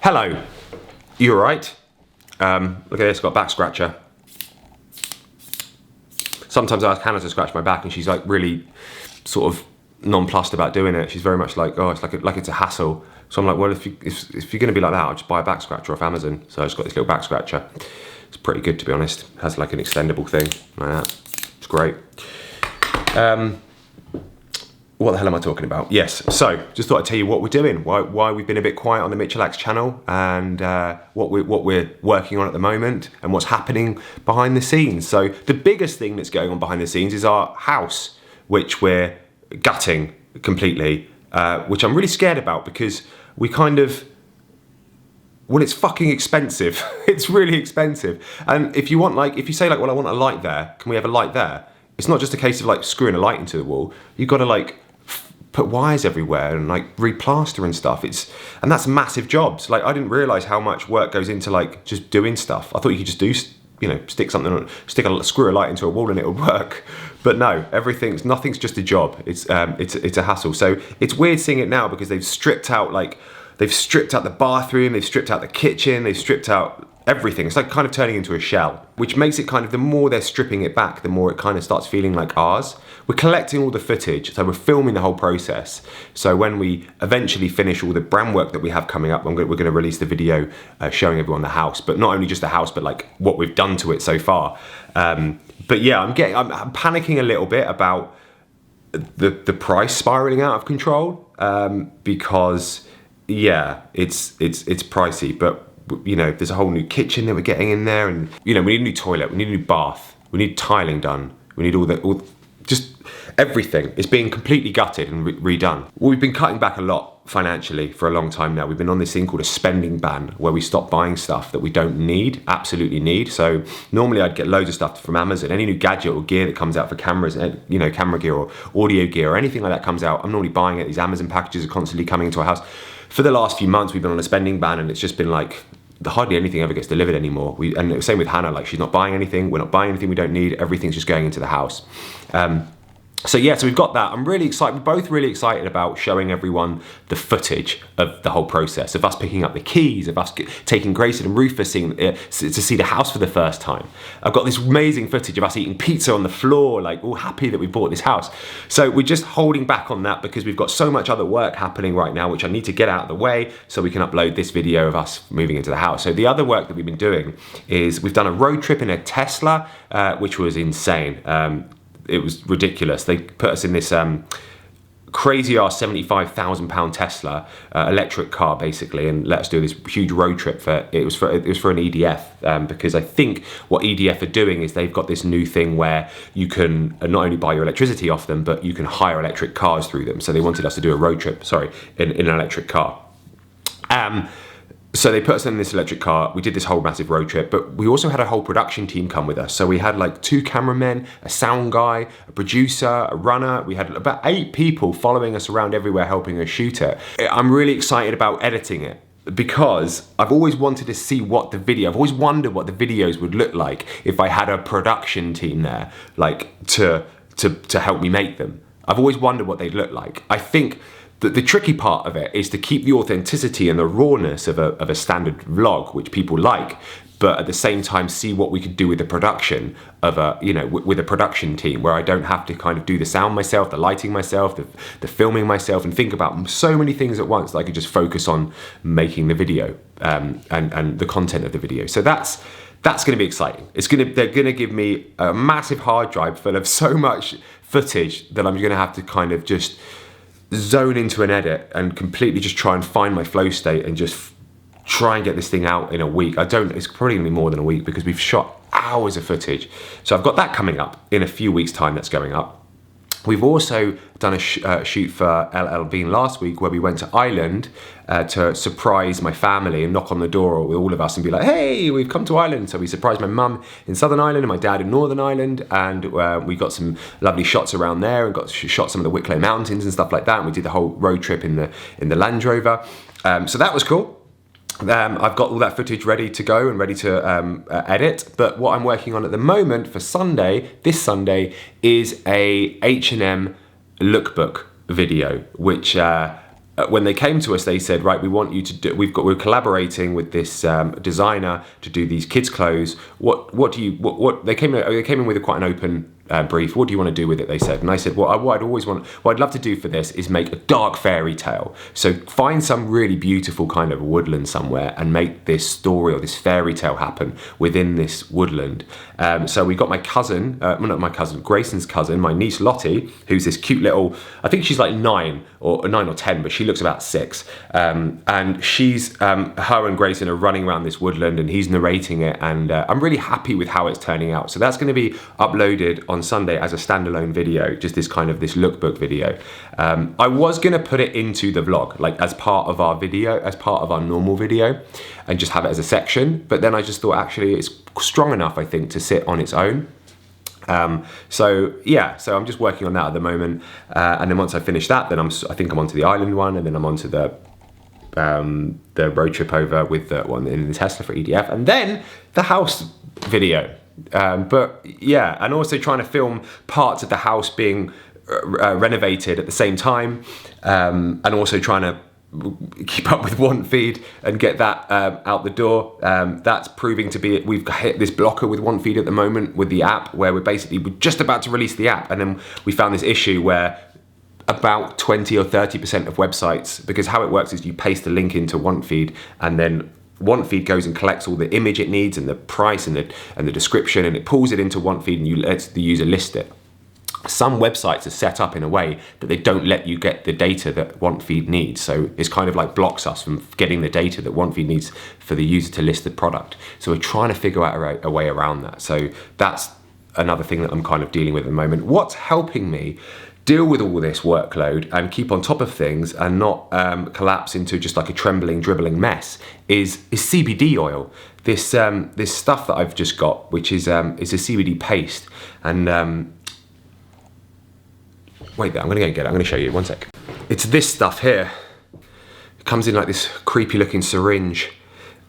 Hello, you alright? Look at this, got a back scratcher. Sometimes I ask Hannah to scratch my back and she's like really sort of nonplussed about doing it. She's very much like, oh, it's like it's a hassle. So I'm like, well, if you're gonna be like that, I'll just buy a back scratcher off Amazon. So I just got this little back scratcher. It's pretty good, to be honest. It has like an extendable thing like that. It's great. What the hell am I talking about? Yes, so just thought I'd tell you what we're doing, why we've been a bit quiet on the Michalaks channel, and what we're working on at the moment, and what's happening behind the scenes. So the biggest thing that's going on behind the scenes is our house, which we're gutting completely, which I'm really scared about because we kind of, well, it's fucking expensive. It's really expensive. And if you want, like, if you say like, well, I want a light there, can we have a light there? It's not just a case of like screwing a light into the wall. You've got to like put wires everywhere and like replaster and stuff. And that's massive jobs. Like, I didn't realize how much work goes into like just doing stuff. I thought you could just do, you know, screw a light into a wall and it'll work. But no, nothing's just a job. It's a hassle. So it's weird seeing it now because they've stripped out the bathroom, they've stripped out the kitchen, they've stripped out everything. It's like kind of turning into a shell, which makes it kind of, the more they're stripping it back, the more it kind of starts feeling like ours. We're collecting all the footage, so we're filming the whole process. So when we eventually finish all the brand work that we have coming up, we're going to release the video showing everyone the house, but not only just the house, but like what we've done to it so far. But yeah, I'm panicking a little bit about the price spiraling out of control, because yeah, it's pricey, but you know, there's a whole new kitchen that we're getting in there, and you know, we need a new toilet, we need a new bath, we need tiling done, we need just everything is being completely gutted and redone. Well, we've been cutting back a lot financially for a long time now. We've been on this thing called a spending ban, where we stop buying stuff that we don't absolutely need. So normally I'd get loads of stuff from Amazon. Any new gadget or gear that comes out for cameras, you know, camera gear or audio gear or anything like that comes out, I'm normally buying it. These Amazon packages are constantly coming into our house. For the last few months, we've been on a spending ban, and it's just been like, hardly anything ever gets delivered anymore. And the same with Hannah, like she's not buying anything, we're not buying anything we don't need, everything's just going into the house. So we've got that. I'm really excited, we're both really excited about showing everyone the footage of the whole process, of us picking up the keys, of us taking Grayson and Rufus to see the house for the first time. I've got this amazing footage of us eating pizza on the floor, like all happy that we bought this house. So we're just holding back on that because we've got so much other work happening right now, which I need to get out of the way so we can upload this video of us moving into the house. So the other work that we've been doing is we've done a road trip in a Tesla, which was insane. It was ridiculous. They put us in this crazy ass £75,000 Tesla electric car basically, and let us do this huge road trip it was for an EDF, because I think what EDF are doing is they've got this new thing where you can not only buy your electricity off them, but you can hire electric cars through them. So they wanted us to do a road trip, in an electric car. So they put us in this electric car, we did this whole massive road trip, but we also had a whole production team come with us. So we had like 2 cameramen, a sound guy, a producer, a runner. We had about 8 people following us around everywhere, helping us shoot it. I'm really excited about editing it because I've always wanted to see I've always wondered what the videos would look like if I had a production team there, like to help me make them. I've always wondered what they'd look like. I think the tricky part of it is to keep the authenticity and the rawness of a standard vlog, which people like, but at the same time see what we could do with the production of with a production team, where I don't have to kind of do the sound myself, the lighting myself, the filming myself, and think about so many things at once that I could just focus on making the video and the content of the video. So that's going to be exciting. They're going to give me a massive hard drive full of so much footage that I'm going to have to kind of just zone into an edit and completely just try and find my flow state and just try and get this thing out in a week. It's probably gonna be more than a week because we've shot hours of footage. So I've got that coming up in a few weeks' time. That's going up. We've also done a shoot for LL Bean last week where we went to Ireland to surprise my family and knock on the door with all of us and be like, hey, we've come to Ireland. So we surprised my mum in Southern Ireland and my dad in Northern Ireland, and we got some lovely shots around there and got shot some of the Wicklow Mountains and stuff like that, and we did the whole road trip in the Land Rover. So that was cool. I've got all that footage ready to go and ready to edit, but what I'm working on at the moment for this Sunday, is a H&M lookbook video, which when they came to us, they said, right, we want you to do, we're collaborating with this designer to do these kids' clothes. They came in with quite an open brief. What do you want to do with it? They said, and I said, what I'd love to do for this is make a dark fairy tale. So find some really beautiful kind of woodland somewhere and make this story or this fairy tale happen within this woodland. So we got my cousin, not my cousin, Grayson's cousin, my niece Lottie, who's this cute little, I think she's like 9 or 10, but she looks about 6. And she's, her and Grayson are running around this woodland and he's narrating it. And I'm really happy with how it's turning out. So that's going to be uploaded on Sunday as a standalone video, just this lookbook video. I was going to put it into the vlog, like as part of our video, as part of our normal video, and just have it as a section. But then I just thought actually it's strong enough, I think, to sit on its own. So I'm just working on that at the moment. And then once I finish that, then I think I'm onto the island one, and then I'm onto the road trip over with the one in the Tesla for EDF, and then the house video. But yeah, and also trying to film parts of the house being renovated at the same time, and also trying to keep up with Want Feed and get that out the door. That's proving to be, we've hit this blocker with Want Feed at the moment with the app, where we're just about to release the app, and then we found this issue where about 20 or 30% of websites, because how it works is you paste a link into Want Feed, and then Want Feed goes and collects all the image it needs and the price and the description, and it pulls it into Want Feed and you let the user list it. Some websites are set up in a way that they don't let you get the data that Want Feed needs. So it's kind of like blocks us from getting the data that Want Feed needs for the user to list the product. So we're trying to figure out a way around that. So that's another thing that I'm kind of dealing with at the moment. What's helping me deal with all this workload and keep on top of things and not collapse into just like a trembling, dribbling mess is CBD oil. This stuff that I've just got, which is a CBD paste. And wait there, I'm gonna go and get it. I'm gonna show you, one sec. It's this stuff here. It comes in like this creepy looking syringe,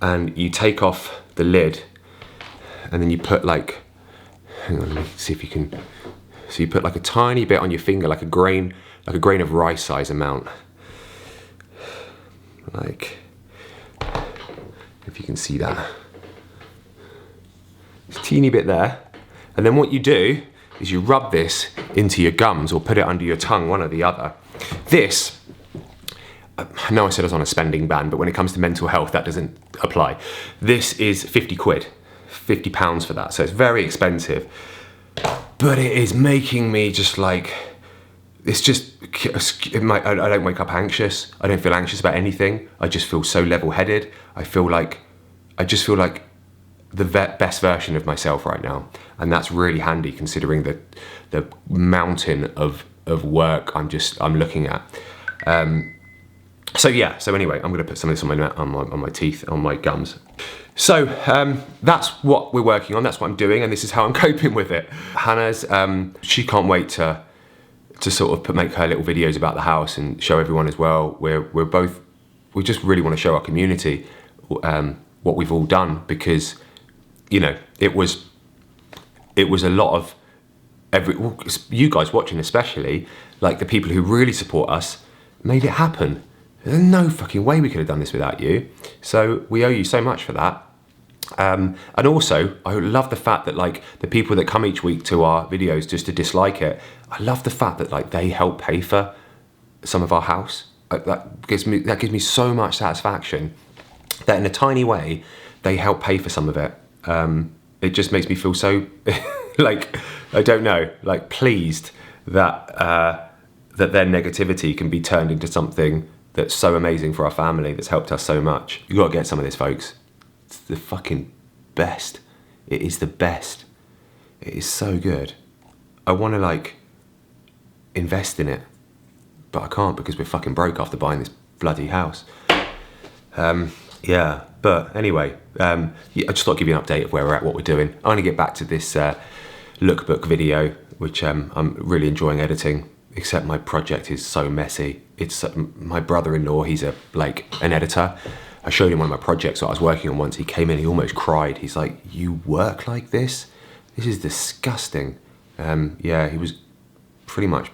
and you take off the lid and then you put like, hang on, let me see if you can. So you put like a tiny bit on your finger, like a grain of rice size amount. Like, if you can see that. It's a teeny bit there. And then what you do is you rub this into your gums or put it under your tongue, one or the other. This, I know I said I was on a spending ban, but when it comes to mental health, that doesn't apply. This is 50 quid, 50 pounds for that. So it's very expensive. But it is making me just like, it's just, I don't wake up anxious. I don't feel anxious about anything. I just feel so level-headed. I just feel like the best version of myself right now. And that's really handy considering the mountain of work I'm looking at. So anyway, I'm gonna put some of this on my teeth, on my gums. So that's what we're working on, that's what I'm doing, and this is how I'm coping with it. Hannah's, she can't wait to sort of make her little videos about the house and show everyone as well. We just really want to show our community what we've all done, because, you know, it was a lot of you guys watching especially, like the people who really support us, made it happen. There's no fucking way we could have done this without you. So we owe you so much for that. And also, I love the fact that like the people that come each week to our videos just to dislike it, I love the fact that like they help pay for some of our house. That gives me so much satisfaction that in a tiny way, they help pay for some of it. It just makes me feel so, like, I don't know, like pleased that that their negativity can be turned into something that's so amazing for our family, that's helped us so much. You gotta get some of this, folks. It's the fucking best. It is the best. It is so good. I wanna like invest in it, but I can't because we're fucking broke after buying this bloody house. Yeah, but anyway, I just thought I'd give you an update of where we're at, what we're doing. I'm gonna get back to this lookbook video, which I'm really enjoying editing, except my project is so messy. It's my brother-in-law, he's an editor. I showed him one of my projects that I was working on once. He came in, he almost cried. He's like, you work like this? This is disgusting. Yeah, he was pretty much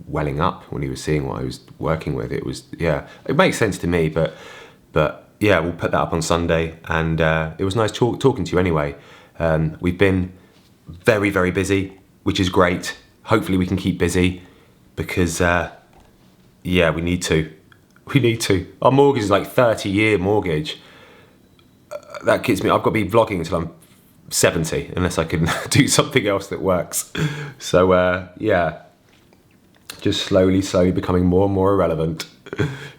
welling up when he was seeing what I was working with. It was, yeah, it makes sense to me, but yeah, we'll put that up on Sunday, and it was nice talking to you anyway. We've been very, very busy, which is great. Hopefully we can keep busy, because yeah, we need to. Our mortgage is like 30-year mortgage. That gets me. I've got to be vlogging until I'm 70, unless I can do something else that works. So yeah, just slowly becoming more and more irrelevant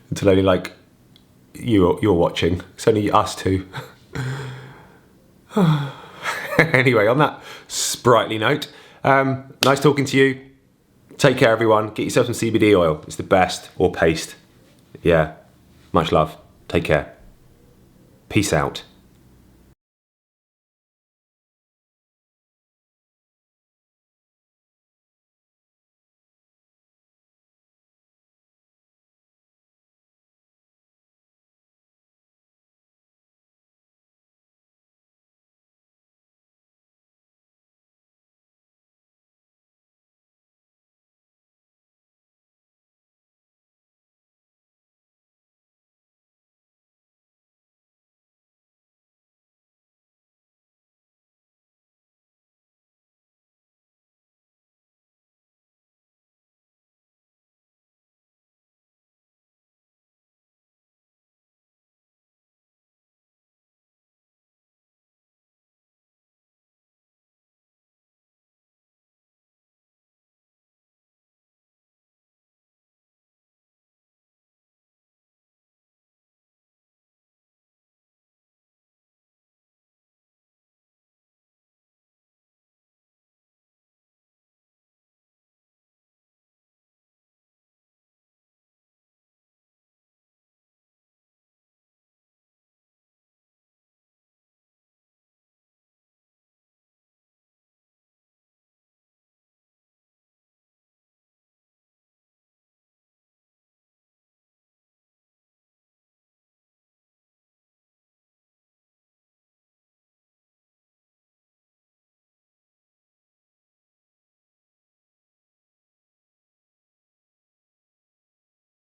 until only like you're watching. It's only us two. Anyway, on that sprightly note, nice talking to you. Take care, everyone. Get yourself some CBD oil. It's the best, or paste. Yeah. Much love. Take care. Peace out.